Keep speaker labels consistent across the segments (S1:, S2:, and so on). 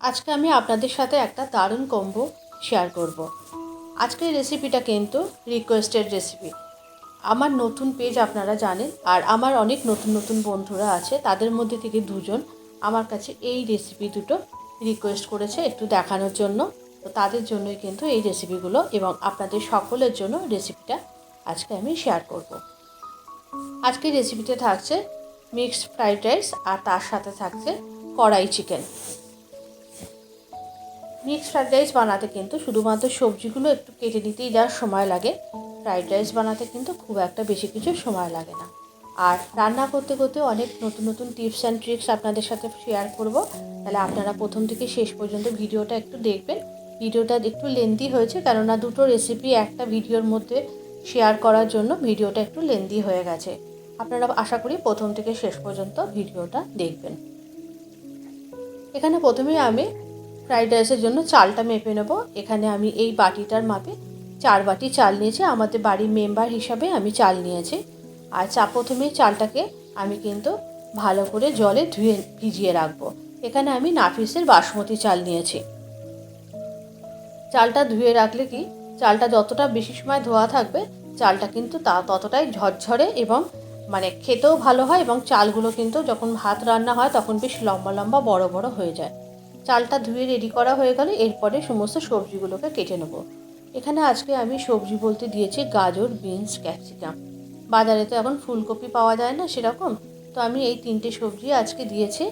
S1: আজকে আমি আপনাদের সাথে একটা দারুণ কম্বো শেয়ার করব। আজকের রেসিপিটা কিন্তু রিকোয়েস্টেড রেসিপি। আমার নতুন পেজ আপনারা জানেন, আর আমার অনেক নতুন নতুন বন্ধুরা আছে, তাদের মধ্যে থেকে দুজন আমার কাছে এই রেসিপি দুটো রিকোয়েস্ট করেছে একটু দেখানোর জন্য। তো তাদের জন্যই কিন্তু এই রেসিপিগুলো, এবং আপনাদের সকলের জন্য রেসিপিটা আজকে আমি শেয়ার করব। আজকের রেসিপিতে থাকছে মিক্সড ফ্রাইড রাইস, আর তার সাথে থাকছে কড়াই চিকেন। মিক্সড ফ্রাইড রাইস বানাতে কিন্তু শুধুমাত্র সবজিগুলো একটু কেটে নিতেই যা সময় লাগে, ফ্রাইড রাইস বানাতে কিন্তু খুব একটা বেশি কিছু সময় লাগে না। আর রান্না করতে করতে অনেক নতুন নতুন টিপস অ্যান্ড ট্রিক্স আপনাদের সাথে শেয়ার করব। তাহলে আপনারা প্রথম থেকে শেষ পর্যন্ত ভিডিওটা একটু দেখবেন। ভিডিওটা একটু লেন্দি হয়েছে, কেননা দুটো রেসিপি একটা ভিডিওর মধ্যে শেয়ার করার জন্য ভিডিওটা একটু লেন্দি হয়ে গেছে। আপনারা আশা করি প্রথম থেকে শেষ পর্যন্ত ভিডিওটা দেখবেন। এখানে প্রথমেই আমি ফ্রাইড রাইসের জন্য চালটা মেপে নেব। এখানে আমি এই বাটিটার মাপে 4 বাটি চাল নিয়েছি। আমাদের বাড়ির মেম্বার হিসাবে আমি চাল নিয়েছি। আর প্রথমেই চালটাকে আমি কিন্তু ভালো করে জলে ধুয়ে ভিজিয়ে রাখবো। এখানে আমি নাফিসের বাসমতি চাল নিয়েছি। চালটা ধুয়ে রাখলে কি, চালটা যতটা বেশি সময় ধোয়া থাকবে, চালটা কিন্তু ততটাই ঝরঝরে এবং খেতেও ভালো হয়, এবং চালগুলো কিন্তু যখন ভাত রান্না হয় তখন বেশ লম্বা লম্বা বড় বড় হয়ে যায়। চালটা ধুয়ে রেডি করা হয়ে গেলে এরপরে সমস্ত সবজিগুলোকে কেটে নেব। এখানে আজকে আমি সবজি বলতে দিয়েছি গাজর, বিনস, ক্যাপসিকাম। বাজারে তো এখন ফুলকপি পাওয়া যায় না সেরকম, তো আমি এই 3টে সবজি আজকে দিয়েছি।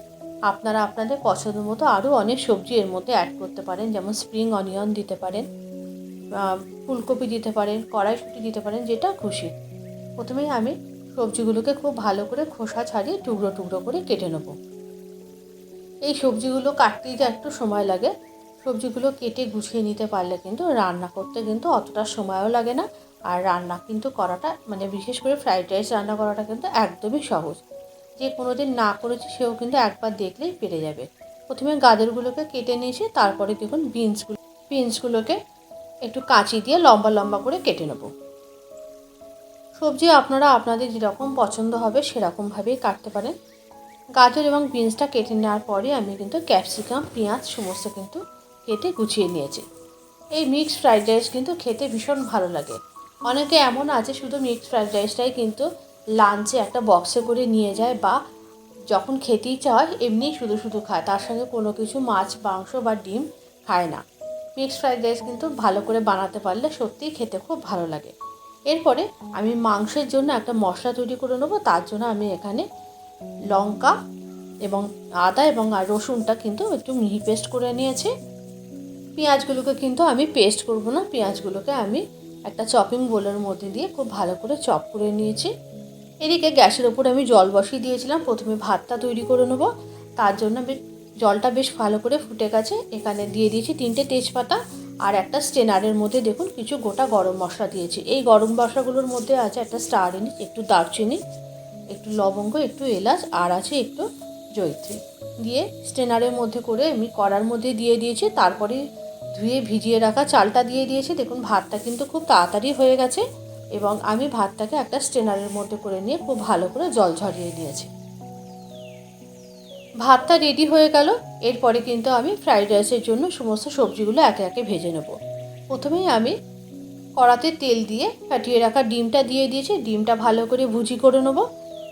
S1: আপনারা আপনাদের পছন্দ মতো আরও অনেক সবজি এর মধ্যে অ্যাড করতে পারেন, যেমন স্প্রিং অনিয়ন দিতে পারেন, ফুলকপি দিতে পারেন, কড়াইশুঁটি দিতে পারেন, যেটা খুশি। প্রথমেই আমি সবজিগুলোকে খুব ভালো করে খোসা ছাড়িয়ে টুকরো টুকরো করে কেটে নেব। এই সবজিগুলো কাটতেই যে একটু সময় লাগে, সবজিগুলো কেটে গুছিয়ে নিতে পারলে কিন্তু রান্না করতে কিন্তু অতটা সময়ও লাগে না। আর রান্না কিন্তু করাটা বিশেষ করে ফ্রাইড রাইস রান্না করাটা কিন্তু একদমই সহজ। যে কোনো দিন না করেছি সেও কিন্তু একবার দেখলেই পেরে যাবে। প্রথমে গাজরগুলোকে কেটে নিয়েছি, তারপরে দেখুন বিনসগুলোকে একটু কাঁচি দিয়ে লম্বা লম্বা করে কেটে নেব। সবজি আপনারা আপনাদের যেরকম পছন্দ হবে সেরকমভাবেই কাটতে পারেন। গাজর এবং বিনসটা কেটে নেওয়ার পরে আমি কিন্তু ক্যাপসিকাম, পেঁয়াজ সমস্ত কিন্তু কেটে গুছিয়ে নিয়েছি। এই মিক্সড ফ্রাইড রাইস কিন্তু খেতে ভীষণ ভালো লাগে। অনেকে এমন আছে শুধু মিক্সড ফ্রাইড রাইসটাই কিন্তু লাঞ্চে একটা বক্সে করে নিয়ে যায়, বা যখন খেতে ইচ্ছা হয় এমনি শুধু শুধু খায়, তার সঙ্গে কোনো কিছু মাছ, মাংস বা ডিম খায় না। মিক্সড ফ্রাইড রাইস কিন্তু ভালো করে বানাতে পারলে সত্যিই খেতে খুব ভালো লাগে। এরপরে আমি মাংসের জন্য একটা মশলা তৈরি করে নেবো। তার জন্য আমি এখানে লঙ্কা এবং আদা এবং রসুনটা কিন্তু একটু মিহি পেস্ট করে নিয়েছি। পেঁয়াজগুলোকে কিন্তু আমি পেস্ট করব না, পেঁয়াজগুলোকে আমি একটা চপিং বোলের মধ্যে দিয়ে খুব ভালো করে চপ করে নিয়েছি। এদিকে গ্যাসের ওপর আমি জল বসিয়ে দিয়েছিলাম প্রথমে ভাতটা তৈরি করে নেব। তার জন্য জলটা বেশ ভালো করে ফুটে গেছে। এখানে দিয়ে দিয়েছি 3টে তেজপাতা, আর একটা স্টেনারের মধ্যে দেখুন কিছু গোটা গরম মশলা দিয়েছি। এই গরম মশলাগুলোর মধ্যে আছে একটা স্টার এনিস, একটু দারচিনি, একটু লবঙ্গ, একটু এলাচ, আর আছে একটু জয়িত্রী। দিয়ে স্টেনারের মধ্যে করে আমি কড়ার মধ্যে দিয়ে দিয়েছি। তারপরে ধুয়ে ভিজিয়ে রাখা চালটা দিয়ে দিয়েছি। দেখুন ভাতটা কিন্তু খুব তাড়াতাড়ি হয়ে গেছে, এবং আমি ভাতটাকে একটা স্টেনারের মধ্যে করে নিয়ে খুব ভালো করে জল ঝরিয়ে নিয়েছি। ভাতটা রেডি হয়ে গেল। এরপরে কিন্তু আমি ফ্রাইড রাইসের জন্য সমস্ত সবজিগুলো একে একে ভেজে নেব। প্রথমেই আমি কড়াতে তেল দিয়ে ফাটিয়ে রাখা ডিমটা দিয়ে দিয়েছি। ডিমটা ভালো করে ভুজি করে নেব।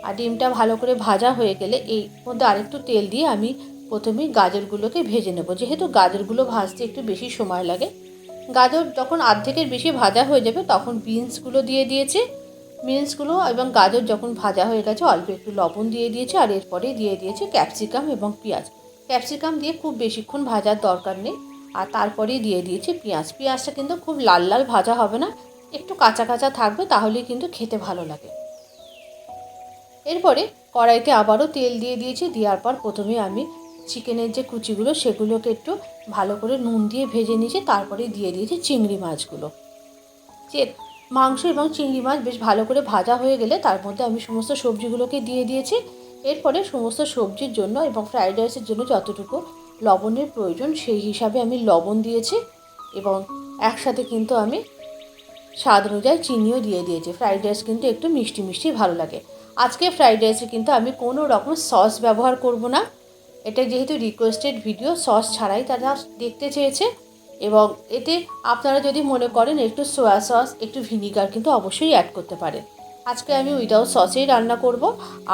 S1: আর ডিমটা ভালো করে ভাজা হয়ে গেলে এই মধ্যে আরেকটু তেল দিয়ে আমি প্রথমেই গাজরগুলোকে ভেজে নেব। যেহেতু গাজরগুলো ভাজতে একটু বেশি সময় লাগে, গাজর যখন অর্ধেকের বেশি ভাজা হয়ে যাবে তখন বিনসগুলো দিয়ে দিয়েছি। বিনসগুলো এবং গাজর যখন ভাজা হয়ে গেছে অল্প একটু লবণ দিয়ে দিয়েছি, আর এরপরে দিয়ে দিয়েছি ক্যাপসিকাম এবং পেঁয়াজ। ক্যাপসিকাম দিয়ে খুব বেশিক্ষণ ভাজার দরকার নেই। আর তারপরেই দিয়ে দিয়েছি পেঁয়াজ। পেঁয়াজটা কিন্তু খুব লাল লাল ভাজা হবে না, একটু কাঁচা কাঁচা থাকবে, তাহলেই কিন্তু খেতে ভালো লাগে। এরপরে কড়াইতে আবারও তেল দিয়ে দিয়েছি। দেওয়ার পর প্রথমে আমি চিকেনের যে কুচিগুলো সেগুলোকে একটু ভালো করে নুন দিয়ে ভেজে নিয়েছি। তারপরে দিয়ে দিয়েছি চিংড়ি মাছগুলো। যে মাংস এবং চিংড়ি মাছ বেশ ভালো করে ভাজা হয়ে গেলে তার মধ্যে আমি সমস্ত সবজিগুলোকে দিয়ে দিয়েছি। এরপরে সমস্ত সবজির জন্য এবং ফ্রাইড রাইসের জন্য যতটুকু লবণের প্রয়োজন সেই হিসাবে আমি লবণ দিয়েছি, এবং একসাথে কিন্তু আমি স্বাদ অনুযায়ী চিনিও দিয়ে দিয়েছি। ফ্রাইড রাইস কিন্তু একটু মিষ্টি মিষ্টি ভালো লাগে। আজকে ফ্রাইড রাইসে কিন্তু আমি কোনো রকম সস ব্যবহার করব না। এটা যেহেতু রিকোয়েস্টেড ভিডিও, সস ছাড়াই তারা দেখতে চেয়েছে, এবং এতে আপনারা যদি মনে করেন একটু সোয়া সস, একটু ভিনিগার কিন্তু অবশ্যই অ্যাড করতে পারেন। আজকে আমি উইদাউট সসেই রান্না করব।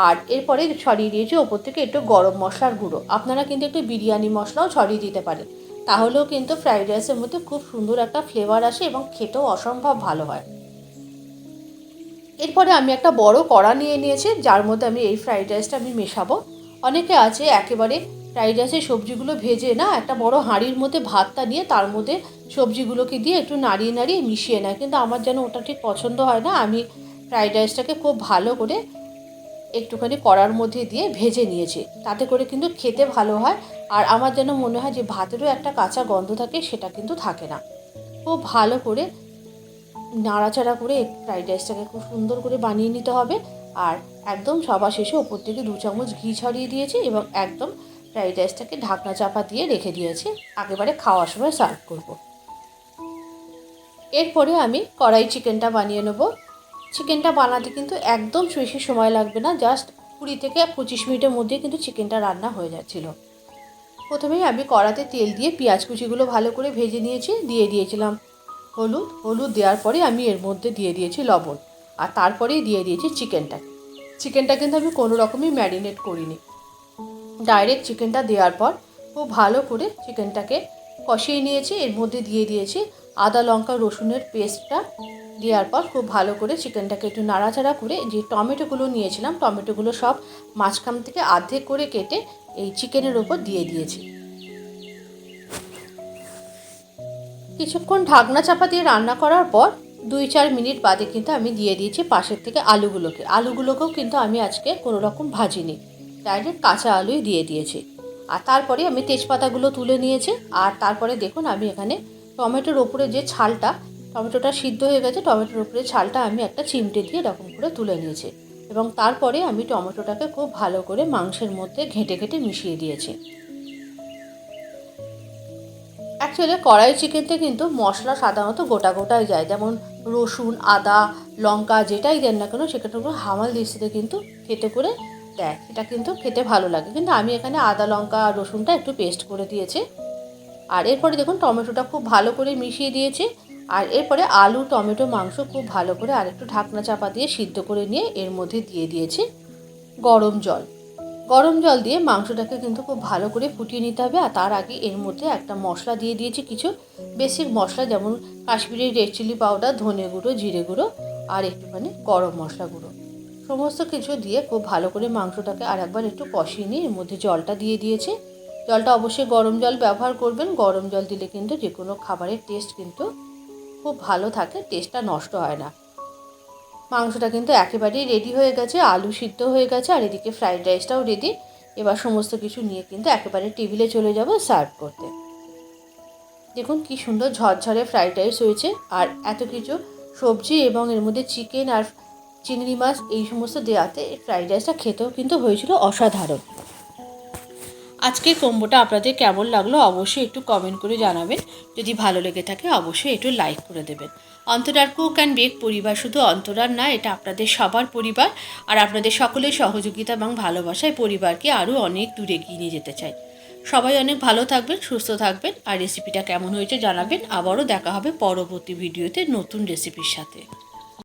S1: আর এরপরে ছড়িয়ে দিয়েছি ওপর থেকে একটু গরম মশলার গুঁড়ো। আপনারা কিন্তু একটু বিরিয়ানি মশলাও ছড়িয়ে দিতে পারেন, তাহলেও কিন্তু ফ্রাইড রাইসের মধ্যে খুব সুন্দর একটা ফ্লেভার আসে এবং খেতেও অসম্ভব ভালো হয়। এরপরে আমি একটা বড় কড়া নিয়ে নিয়েছি, যার মধ্যে আমি এই ফ্রাইড রাইসটা আমি মেশাবো। অনেকে আছে একেবারে ফ্রাইড রাইসের সবজিগুলো ভেজে না একটা বড় হাঁড়ির মধ্যে ভাতটা নিয়ে তার মধ্যে সবজিগুলোকে দিয়ে একটু নাড়িয়ে নাড়িয়ে মিশিয়ে নেয়, কিন্তু আমার যেন ওটা ঠিক পছন্দ হয় না। আমি ফ্রাইড রাইসটাকে খুব ভালো করে একটুখানি কড়ার মধ্যে দিয়ে ভেজে নিয়েছি, তাতে করে কিন্তু খেতে ভালো হয়। আর আমার যেন মনে হয় যে ভাতেরও একটা কাঁচা গন্ধ থাকে, সেটা কিন্তু থাকে না। খুব ভালো করে নাড়াচাড়া করে ফ্রাইড রাইসটাকে খুব সুন্দর করে বানিয়ে নিতে হবে। আর একদম সবার শেষে ওপর থেকে 2 চামচ ঘি ছড়িয়ে দিয়েছি এবং একদম ফ্রাইড রাইসটাকে ঢাকনা চাপা দিয়ে রেখে দিয়েছি, একেবারে খাওয়ার সময় সার্ভ করব। এরপরে আমি কড়াই চিকেনটা বানিয়ে নেব। চিকেনটা বানাতে কিন্তু একদম বেশি সময় লাগবে না, জাস্ট 20 থেকে 25 মিনিটের মধ্যে কিন্তু চিকেনটা রান্না হয়ে যাচ্ছিল। প্রথমেই আমি কড়াতে তেল দিয়ে পেঁয়াজ কুচিগুলো ভালো করে ভেজে নিয়েছি, দিয়ে দিয়েছিলাম হলুদ দেওয়ার পরে আমি এর মধ্যে দিয়ে দিয়েছি লবণ, আর তারপরেই দিয়ে দিয়েছি চিকেনটা কিন্তু আমি কোনো রকমই ম্যারিনেট করিনি। ডাইরেক্ট চিকেনটা দেওয়ার পর খুব ভালো করে চিকেনটাকে কষিয়ে নিয়েছি। এর মধ্যে দিয়ে দিয়েছি আদা লঙ্কা রসুনের পেস্টটা। দেওয়ার পর খুব ভালো করে চিকেনটাকে একটু নাড়াচাড়া করে যে টমেটোগুলো নিয়েছিলাম, টমেটোগুলো সব মাঝখান থেকে অর্ধেক করে কেটে এই চিকেনের ওপর দিয়ে দিয়েছি। কিছুক্ষণ ঢাকনা চাপা দিয়ে রান্না করার পর 2-4 মিনিট বাদে কিন্তু আমি দিয়ে দিয়েছি পাশের থেকে আলুগুলোকেও কিন্তু আমি আজকে কোনো রকম ভাজিনি, ডাইরেক্ট কাঁচা আলুই দিয়ে দিয়েছি। আর তারপরে আমি তেজপাতাগুলো তুলে নিয়েছি। আর তারপরে দেখুন আমি এখানে টমেটোর ওপরে যে ছালটা, টমেটোটা সিদ্ধ হয়ে গেছে, টমেটোর ওপরে ছালটা আমি একটা চিমটে দিয়ে এরকম করে তুলে নিয়েছি, এবং তারপরে আমি টমেটোটাকে খুব ভালো করে মাংসের মধ্যে ঘেঁটে ঘেঁটে মিশিয়ে দিয়েছি। অ্যাকচুয়ালি কড়াই চিকেনতে কিন্তু মশলা সাধারণত গোটা গোটাই যায়, যেমন রসুন আদা লঙ্কা যেটাই দেন না কেন সেটার উপর হামাল দিস্তিতে কিন্তু খেতে করে দেয়, এটা কিন্তু খেতে ভালো লাগে। কিন্তু আমি এখানে আদা লঙ্কা রসুনটা একটু পেস্ট করে দিয়েছি। আর এরপরে দেখুন টমেটোটা খুব ভালো করে মিশিয়ে দিয়েছি। আর এরপরে আলু টমেটো মাংস খুব ভালো করে আরেকটু ঢাকনা চাপা দিয়ে সিদ্ধ করে নিয়ে এর মধ্যে দিয়ে দিয়েছি গরম জল দিয়ে মাংসটাকে কিন্তু খুব ভালো করে ফুটিয়ে নিতে হবে। আর তার আগে এর মধ্যে একটা মশলা দিয়ে দিয়েছি, কিছু বেসিক মশলা, যেমন কাশ্মীরি রেড চিলি পাউডার, ধনে গুঁড়ো, জিরে গুঁড়ো আর একটুখানি গরম মশলা গুঁড়ো, সমস্ত কিছু দিয়ে খুব ভালো করে মাংসটাকে আর একবার একটু কষিয়ে নিয়ে এর মধ্যে জলটা দিয়ে দিয়েছি। জলটা অবশ্যই গরম জল ব্যবহার করবেন, গরম জল দিলে কিন্তু যে কোনো খাবারের টেস্ট কিন্তু খুব ভালো থাকে, টেস্টটা নষ্ট হয় না। মাংসটা কিন্তু একেবারেই রেডি হয়ে গেছে, আলু সিদ্ধ হয়ে গেছে, আর এদিকে ফ্রাইড রাইসটাও রেডি। এবার সমস্ত কিছু নিয়ে কিন্তু একেবারে টেবিলে চলে যাব সার্ভ করতে। দেখুন কি সুন্দর ঝরঝরে ফ্রাইড রাইস হয়েছে, আর এত কিছু সবজি এবং এর মধ্যে চিকেন আর চিংড়ি মাছ এই সমস্ত দেওয়াতে ফ্রাইড রাইসটা খেতেও কিন্তু হয়েছিল অসাধারণ। আজকের কম্বোটা আপনাদের কেমন লাগলো অবশ্যই একটু কমেন্ট করে জানাবেন। যদি ভালো লেগে থাকে অবশ্যই একটু লাইক করে দেবেন। অন্তরার কুক অ্যান্ড বেক পরিবার শুধু অন্তরার না, এটা আপনাদের সবার পরিবার। আর আপনাদের সকলের সহযোগিতা এবং ভালোবাসায় পরিবারকে আরও অনেক দূরে এগিয়ে নিয়ে যেতে চাই। সবাই অনেক ভালো থাকবেন, সুস্থ থাকবেন, আর রেসিপিটা কেমন হয়েছে জানাবেন। আবারও দেখা হবে পরবর্তী ভিডিওতে নতুন রেসিপির সাথে।